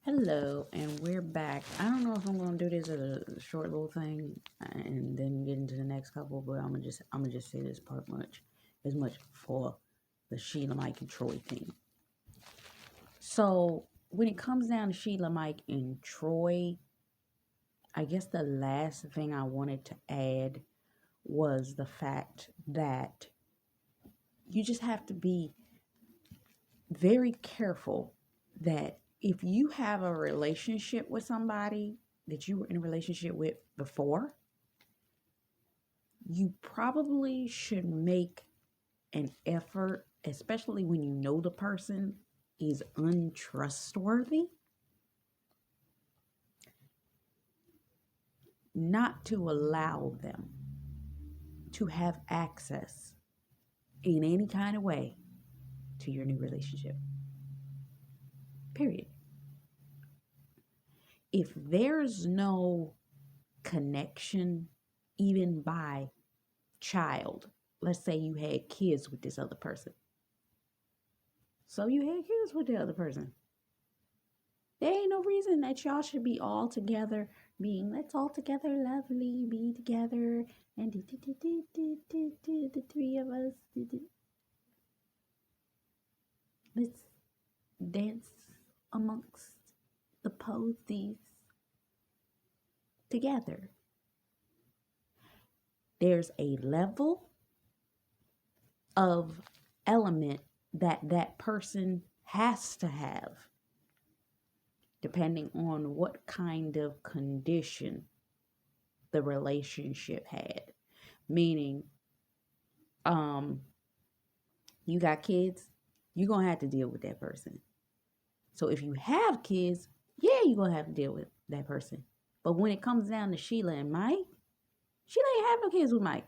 Hello, and we're back. I don't know if I'm gonna do this as a short little thing and then get into the next couple, but I'm gonna just say this part much for the Sheila, Mike, and Troy thing. So when it comes down to Sheila, Mike, and Troy, I guess the last thing I wanted to add was the fact that you just have to be very careful that if you have a relationship with somebody that you were in a relationship with before, you probably should make an effort, especially when you know the person is untrustworthy, not to allow them to have access in any kind of way to your new relationship. Period. If there's no connection, even by child, let's say you had kids with this other person. So you had kids with the other person. There ain't no reason that y'all should be all together, being let's all together lovely, be together, and the three of us. Let's dance amongst the posies together. There's a level of element that person has to have depending on what kind of condition the relationship had. Meaning, you got kids, you're gonna have to deal with that person. So if you have kids, yeah, you're gonna have to deal with that person. But when it comes down to Sheila and Mike, Sheila ain't have no kids with Mike.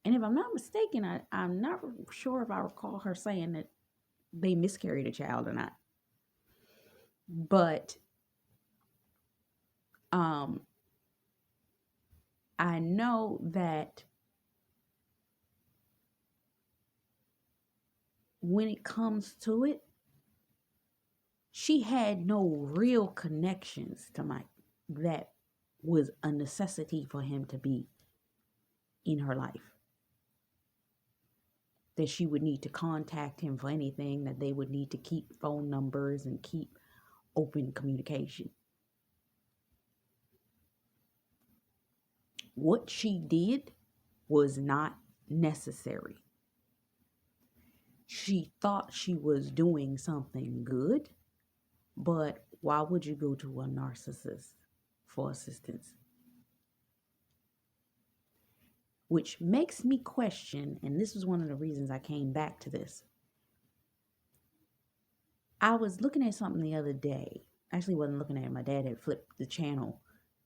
And if I'm not mistaken, I'm not sure if I recall her saying that they miscarried a child or not. But I know that when it comes to it, she had no real connections to Mike that was a necessity for him to be in her life. That she would need to contact him for anything, that they would need to keep phone numbers and keep open communication. What she did was not necessary. She thought she was doing something good, but why would you go to a narcissist for assistance? Which makes me question, and this was one of the reasons I came back to this. I was looking at something the other day. Actually, wasn't looking at it. My dad had flipped the channel,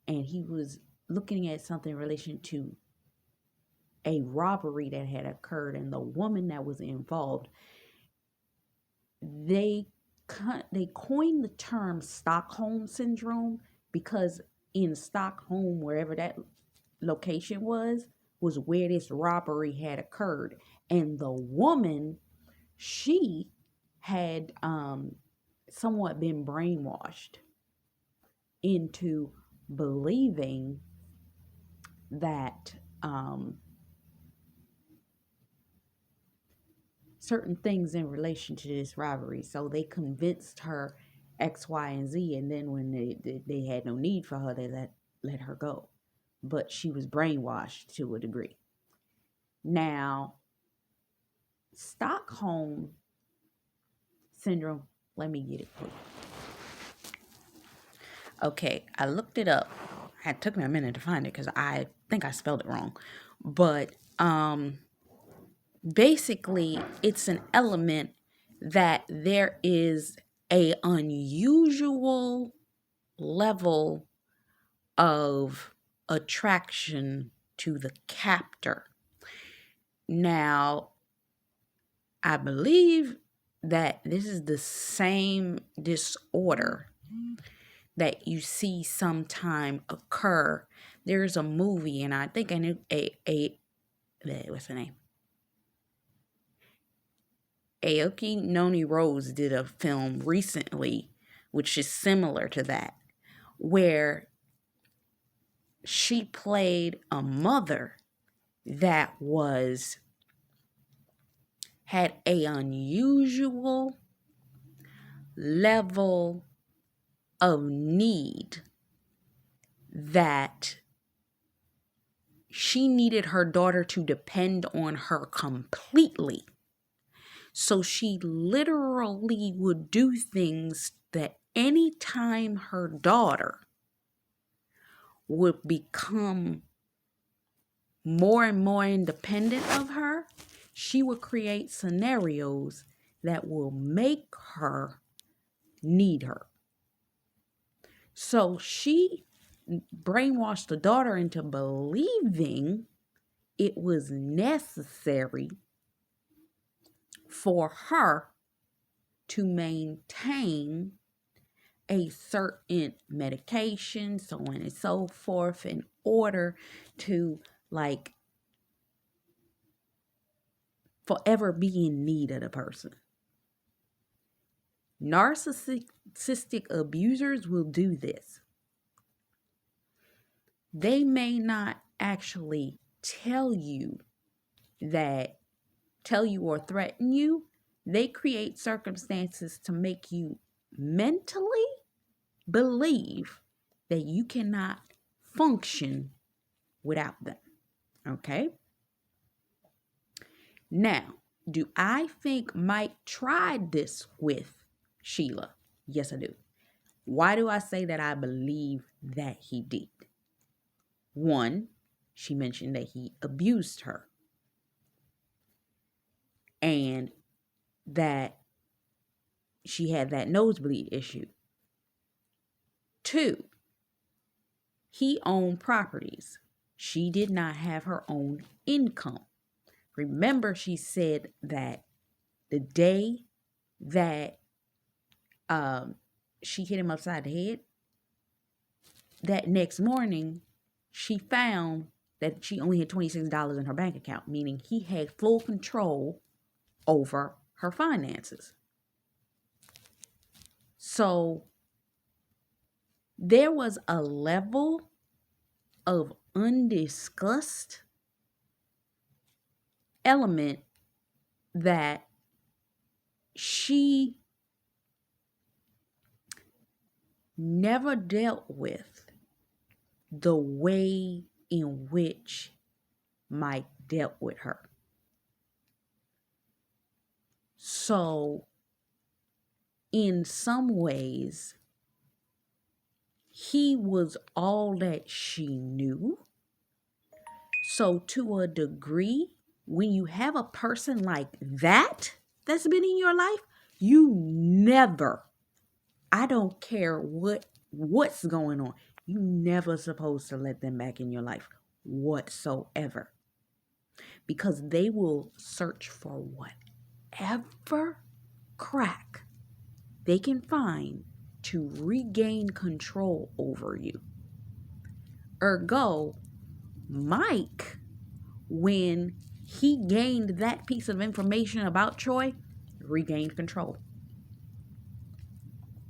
and he was looking at something in relation to a robbery that had occurred, and the woman that was involved, they coined the term Stockholm syndrome because in Stockholm, wherever that location was where this robbery had occurred, and the woman, she had somewhat been brainwashed into believing that certain things in relation to this robbery. So they convinced her X, Y, and Z, and then when they had no need for her, they let her go. But she was brainwashed to a degree. Now, Stockholm syndrome, let me get it for you. Okay, I looked it up. It took me a minute to find it because I think I spelled it wrong. But basically, it's an element that there is a unusual level of attraction to the captor. Now, I believe that this is the same disorder that you see sometime occur. There's a movie, and I think I knew what's the name? Aoki Noni Rose did a film recently which is similar to that, where she played a mother that had a unusual level of need that she needed her daughter to depend on her completely. So she literally would do things that anytime her daughter would become more and more independent of her, she would create scenarios that will make her need her. So she brainwashed the daughter into believing it was necessary for her to maintain a certain medication, so on and so forth, in order to forever be in need of the person. Narcissistic abusers will do this. They may not actually tell you or threaten you. They create circumstances to make you mentally believe that you cannot function without them. Okay? Now, do I think Mike tried this with Sheila? Yes, I do. Why do I say that I believe that he did? One, she mentioned that he abused her and that she had that nosebleed issue. Two, he owned properties. She did not have her own income. Remember, she said that the day that she hit him upside the head, that next morning, she found that she only had $26 in her bank account, meaning he had full control over her finances. So there was a level of undiscussed element that she never dealt with the way in which Mike dealt with her. So, in some ways, he was all that she knew. So, to a degree, when you have a person like that that's been in your life, you never, I don't care what's going on, you never supposed to let them back in your life whatsoever. Because they will search for whatever crack they can find to regain control over you. Ergo, Mike, when he gained that piece of information about Troy, regained control.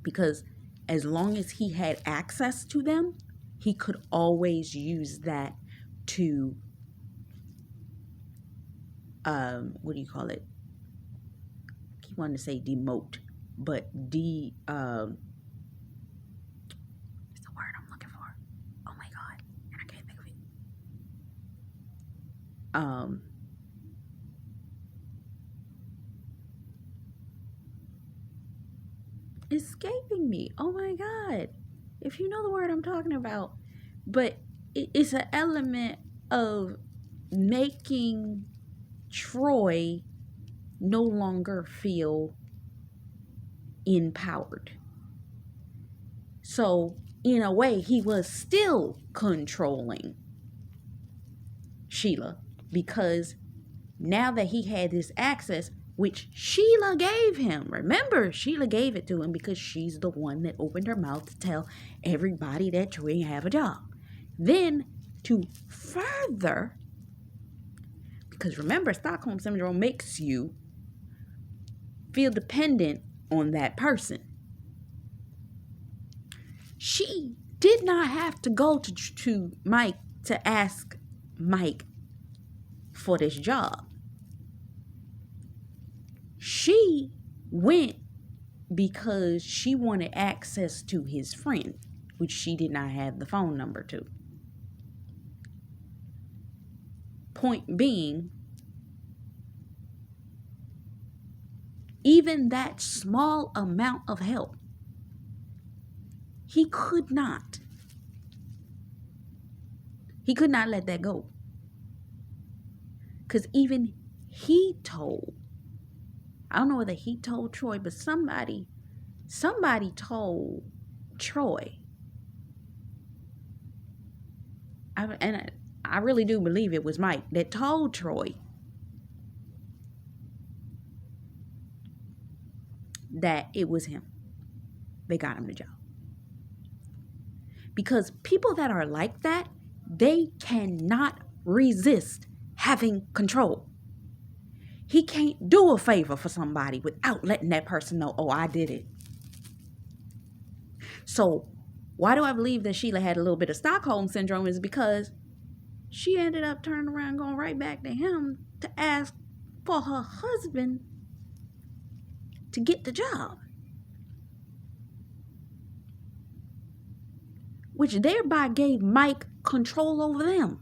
Because as long as he had access to them, he could always use that to, what do you call it? I keep wanting to say demote, but it's the word I'm looking for. Oh my God, and I can't think of it. Escaping me. Oh my God. If you know the word I'm talking about. But it's an element of making Troy no longer feel empowered. So, in a way, he was still controlling Sheila, because now that he had this access, which Sheila gave him. Remember, Sheila gave it to him because she's the one that opened her mouth to tell everybody that Troy have a job. Then, to further, because remember, Stockholm Syndrome makes you feel dependent on that person. She did not have to go to Mike to ask Mike for this job. She went because she wanted access to his friend, which she did not have the phone number to. Point being, even that small amount of help, he could not let that go. Because even he told, I don't know whether he told Troy, but somebody told Troy. I really do believe it was Mike that told Troy that it was him. They got him the job. Because people that are like that, they cannot resist having control. He can't do a favor for somebody without letting that person know, oh, I did it. So why do I believe that Sheila had a little bit of Stockholm syndrome is because she ended up turning around, going right back to him to ask for her husband to get the job. Which thereby gave Mike control over them.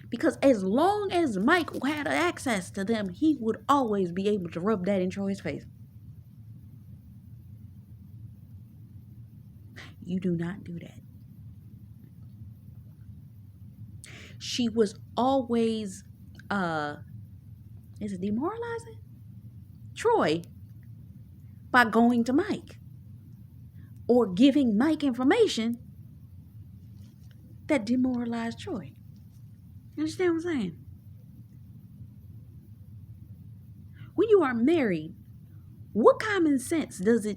Because as long as Mike had access to them, he would always be able to rub that in Troy's face. You do not do that. She was always, is it demoralizing? Troy by going to Mike or giving Mike information that demoralized Troy. You understand what I'm saying? When you are married, what common sense is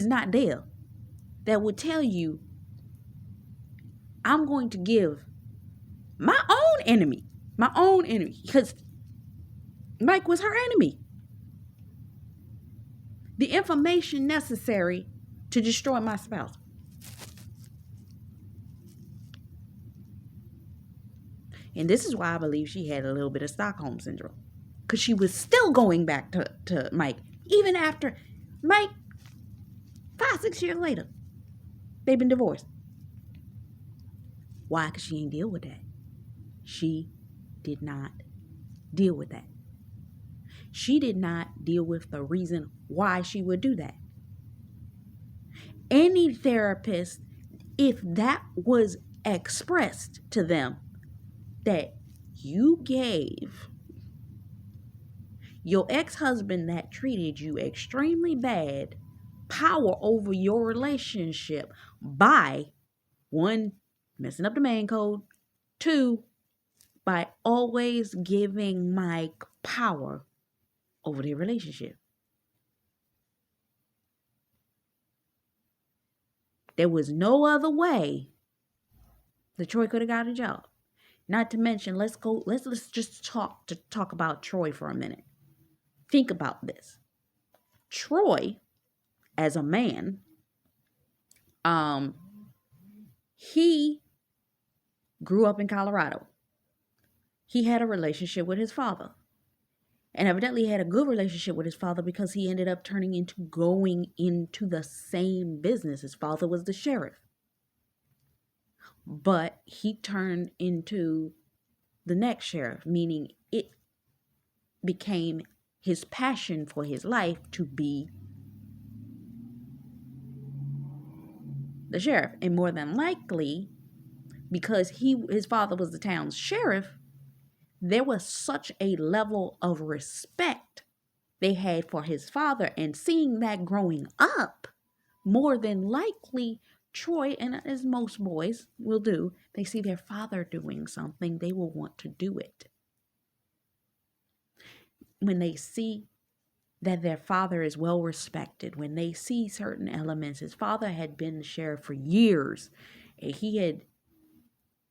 not there that would tell you I'm going to give my own enemy, because Mike was her enemy, the information necessary to destroy my spouse. And this is why I believe she had a little bit of Stockholm syndrome. Because she was still going back to Mike. Even after Mike, 5-6 years later, they've been divorced. Why? Because she didn't deal with that. She did not deal with that. She did not deal with the reason why she would do that. Any therapist, if that was expressed to them, that you gave your ex-husband that treated you extremely bad power over your relationship by, 1, messing up the man code, 2, by always giving Mike power over their relationship. There was no other way that Troy could have got a job. Not to mention, let's just talk about Troy for a minute. Think about this. Troy, as a man, he grew up in Colorado. He had a relationship with his father. And evidently had a good relationship with his father because he ended up going into the same business. His father was the sheriff. But he turned into the next sheriff, meaning it became his passion for his life to be the sheriff. And more than likely, because his father was the town's sheriff, there was such a level of respect they had for his father. And seeing that growing up, more than likely, Troy, and as most boys will do, they see their father doing something, they will want to do it. When they see that their father is well respected, when they see certain elements, his father had been the sheriff for years, and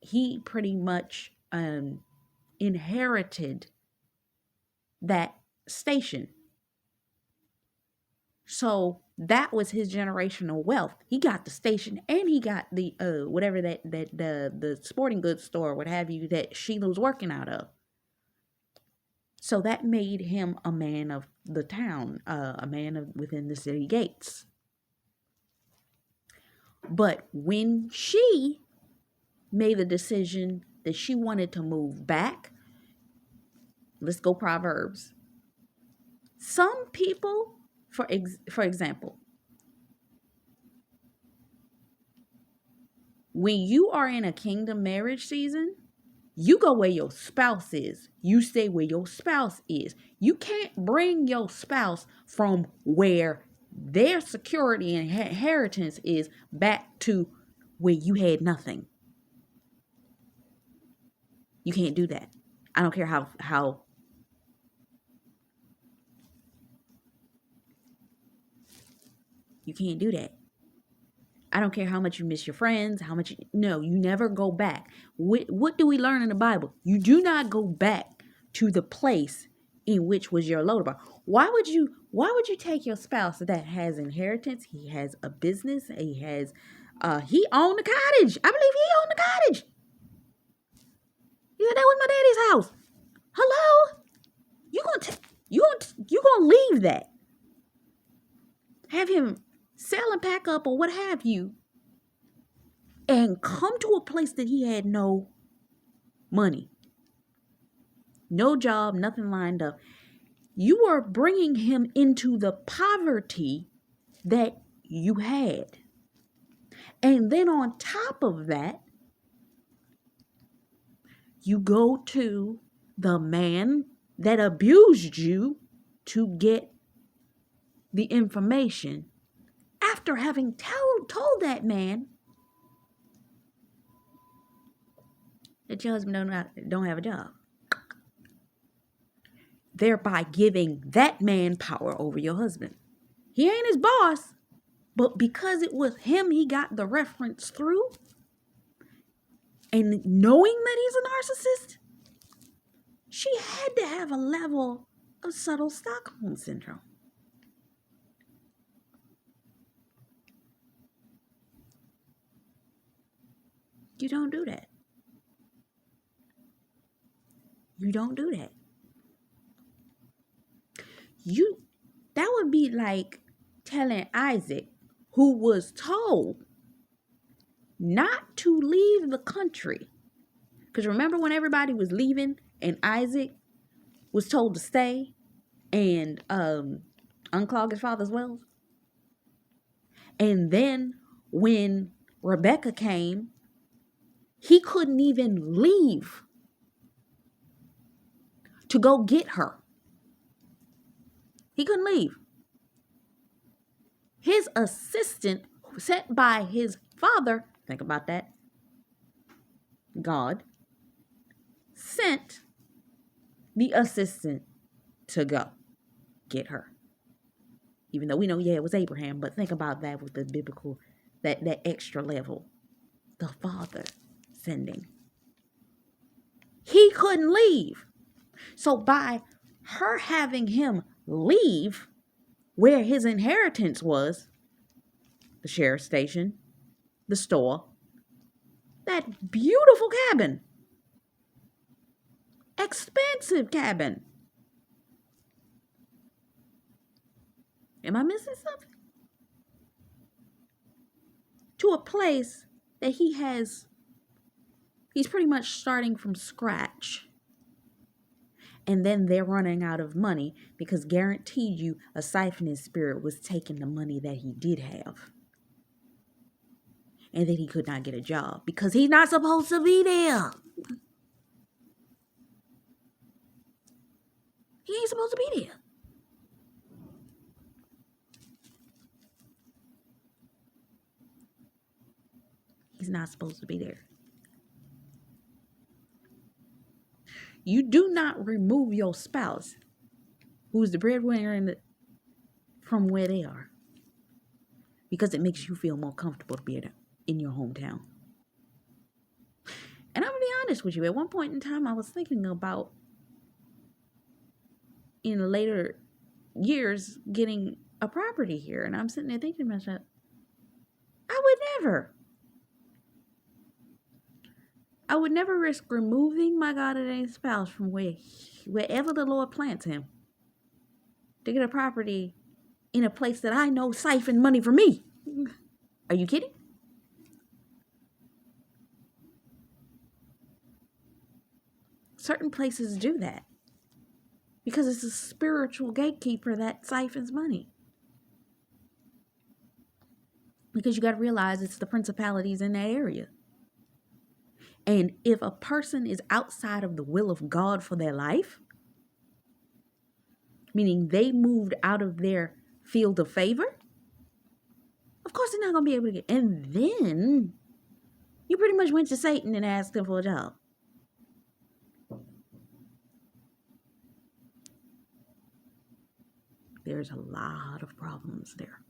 he pretty much inherited that station. So That was his generational wealth. He got the station and he got the whatever the sporting goods store, what have you, that Sheila was working out of. So that made him a man of the town, a man of within the city gates. But when she made the decision that she wanted to move back, let's go Proverbs. Some people, for example, when you are in a kingdom marriage season, you go where your spouse is. You stay where your spouse is. You can't bring your spouse from where their security and inheritance is back to where you had nothing. You can't do that. I don't care how you can't do that. I don't care how much you miss your friends, no, you never go back. What do we learn in the Bible? You do not go back to the place in which was your loader bar. Why would you take your spouse that has inheritance? He has a business. He owned the cottage. I believe he owned the cottage. He said that was my daddy's house. Hello? You gonna leave that. Have him sell and pack up or what have you, and come to a place that he had no money, no job, nothing lined up. You are bringing him into the poverty that you had. And then on top of that, you go to the man that abused you to get the information after having told that man that your husband don't have a job, thereby giving that man power over your husband. He ain't his boss, but because it was him he got the reference through, and knowing that he's a narcissist, she had to have a level of subtle Stockholm syndrome. You don't do that. You don't do that. That would be like telling Isaac, who was told not to leave the country. Because remember when everybody was leaving and Isaac was told to stay and unclog his father's wells? And then when Rebecca came, he couldn't even leave to go get her. He couldn't leave. His assistant, sent by his father, think about that, God, sent the assistant to go get her. Even though we know, it was Abraham, but think about that with the biblical, that extra level. The father sending. He couldn't leave. So by her having him leave where his inheritance was, the sheriff's station, the store, that beautiful cabin, expensive cabin. Am I missing something? To a place that he's pretty much starting from scratch. And then they're running out of money because guaranteed you a siphoning spirit was taking the money that he did have. And then he could not get a job because he's not supposed to be there. He ain't supposed to be there. He's not supposed to be there. You do not remove your spouse, who's the breadwinner, from where they are, because it makes you feel more comfortable to be in your hometown. And I'm going to be honest with you. At one point in time, I was thinking about, in later years, getting a property here. And I'm sitting there thinking to myself, I would never risk removing my God ordained spouse from wherever the Lord plants him to get a property in a place that I know siphon money from me. Are you kidding? Certain places do that because it's a spiritual gatekeeper that siphons money. Because you got to realize it's the principalities in that area. And if a person is outside of the will of God for their life, meaning they moved out of their field of favor, of course they're not going to be able to get. And then you pretty much went to Satan and asked him for a job. There's a lot of problems there.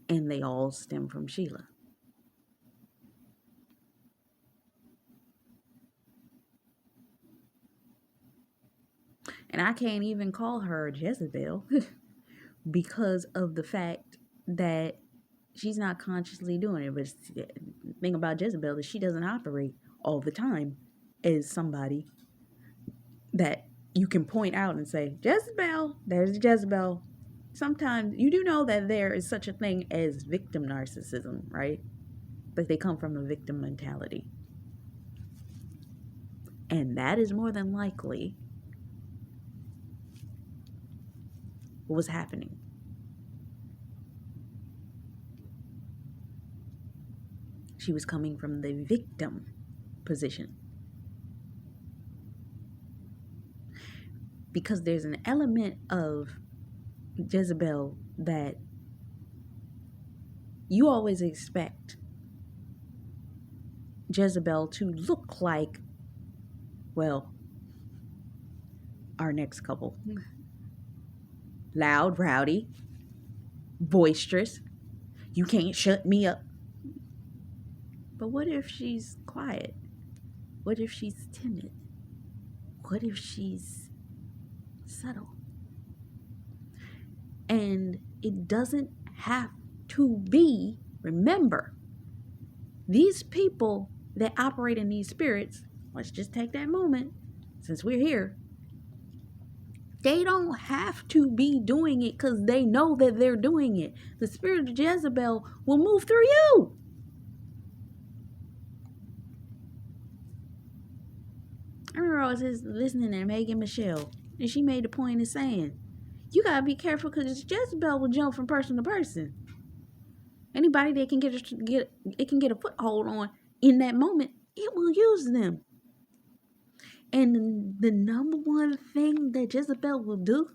And they all stem from Sheila. And I can't even call her Jezebel because of the fact that she's not consciously doing it. But the thing about Jezebel is she doesn't operate all the time as somebody that you can point out and say, Jezebel, there's Jezebel. Sometimes you do know that there is such a thing as victim narcissism, right? Like they come from a victim mentality. And that is more than likely what was happening. She was coming from the victim position. Because there's an element of Jezebel that you always expect Jezebel to look like, well, our next couple. Loud, rowdy, boisterous. You can't shut me up. But what if she's quiet? What if she's timid? What if she's subtle? And it doesn't have to be, remember, these people that operate in these spirits, let's just take that moment since we're here. They don't have to be doing it because they know that they're doing it. The spirit of Jezebel will move through you. I remember I was just listening to Megan Michelle, and she made the point of saying, you gotta be careful because Jezebel will jump from person to person. Anybody that can get a foothold on in that moment, it will use them. And the number one thing that Jezebel will do,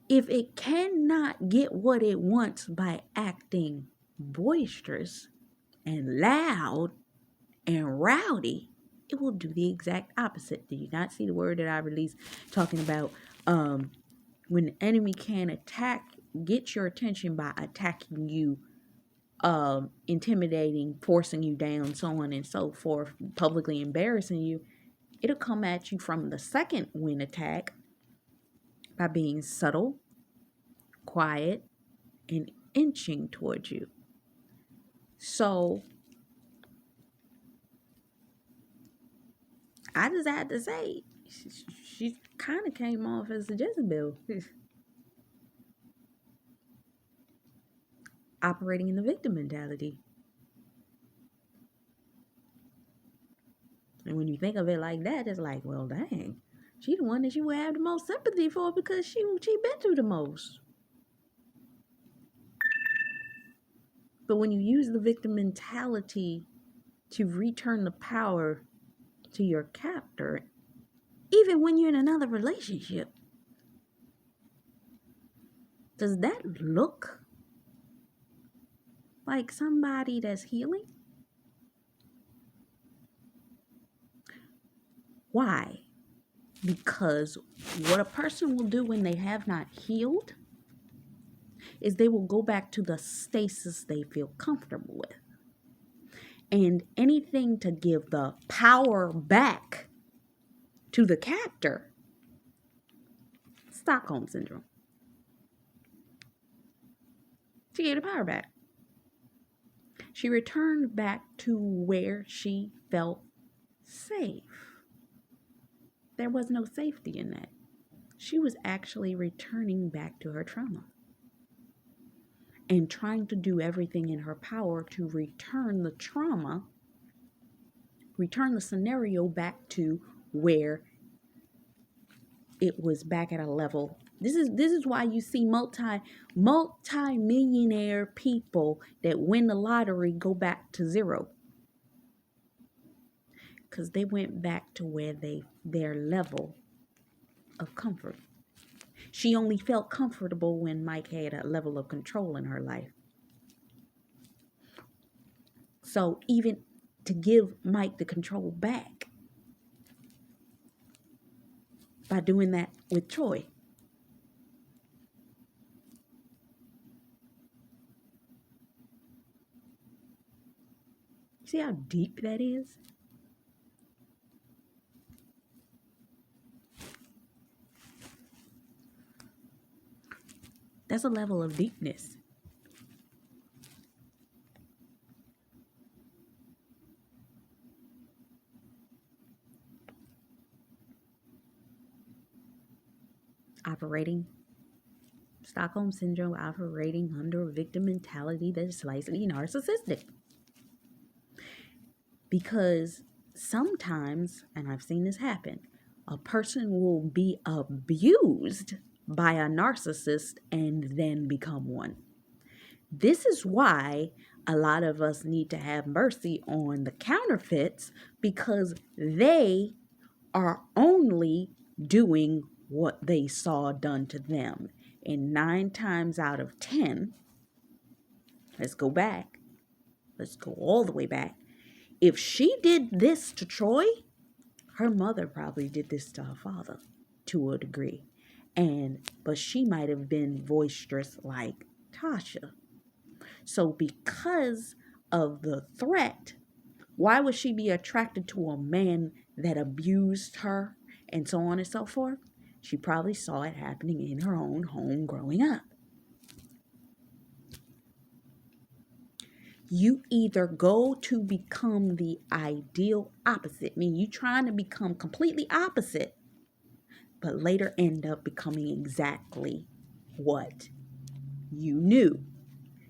if it cannot get what it wants by acting boisterous and loud and rowdy, it will do the exact opposite. Did you not see the word that I released talking about when the enemy can get your attention by attacking you, intimidating, forcing you down, so on and so forth, publicly embarrassing you, it'll come at you from the second wind attack by being subtle, quiet, and inching towards you. So I just had to say, she kind of came off as a Jezebel. Operating in the victim mentality. And when you think of it like that, it's like, well, dang, she the one that you would have the most sympathy for because she been through the most. But when you use the victim mentality to return the power to your captor, even when you're in another relationship, does that look like somebody that's healing? Why? Because what a person will do when they have not healed is they will go back to the stasis they feel comfortable with. And anything to give the power back to the captor, Stockholm Syndrome. She gave the power back. She returned back to where she felt safe. There was no safety in that. She was actually returning back to her trauma and trying to do everything in her power to return the trauma, return the scenario back to where it was back at a level. This is why you see multi-millionaire people that win the lottery go back to zero. Because they went back to where their level of comfort. She only felt comfortable when Mike had a level of control in her life. So even to give Mike the control back by doing that with Troy. See how deep that is? That's a level of deepness. Operating Stockholm Syndrome, operating under a victim mentality that is slightly narcissistic. Because sometimes, and I've seen this happen, a person will be abused by a narcissist and then become one. This is why a lot of us need to have mercy on the counterfeits, because they are only doing what they saw done to them. And 9 times out of 10, let's go back. Let's go all the way back. If she did this to Troy, her mother probably did this to her father to a degree. But she might have been boisterous like Tasha. So because of the threat, why would she be attracted to a man that abused her and so on and so forth? She probably saw it happening in her own home growing up. You either go to become the ideal opposite, meaning you trying to become completely opposite, but later end up becoming exactly what you knew.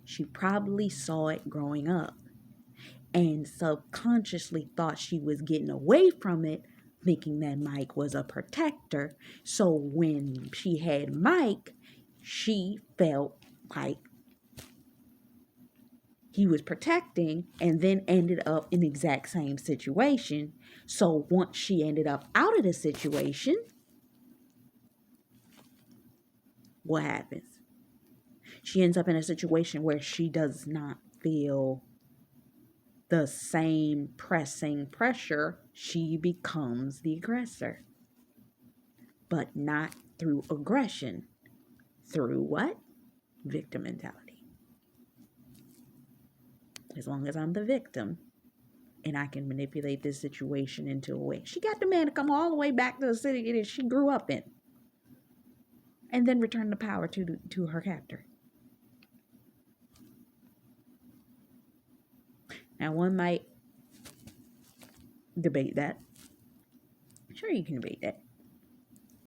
She probably saw it growing up and subconsciously thought she was getting away from it, thinking that Mike was a protector. So when she had Mike, she felt like he was protecting, and then ended up in the exact same situation. So once she ended up out of the situation, what happens? She ends up in a situation where she does not feel the same pressing pressure. She becomes the aggressor. But not through aggression. Through what? Victim mentality. As long as I'm the victim and I can manipulate this situation into a way. She got the man to come all the way back to the city that she grew up in. And then return the power to her captor. Now, one might debate that. Sure, you can debate that.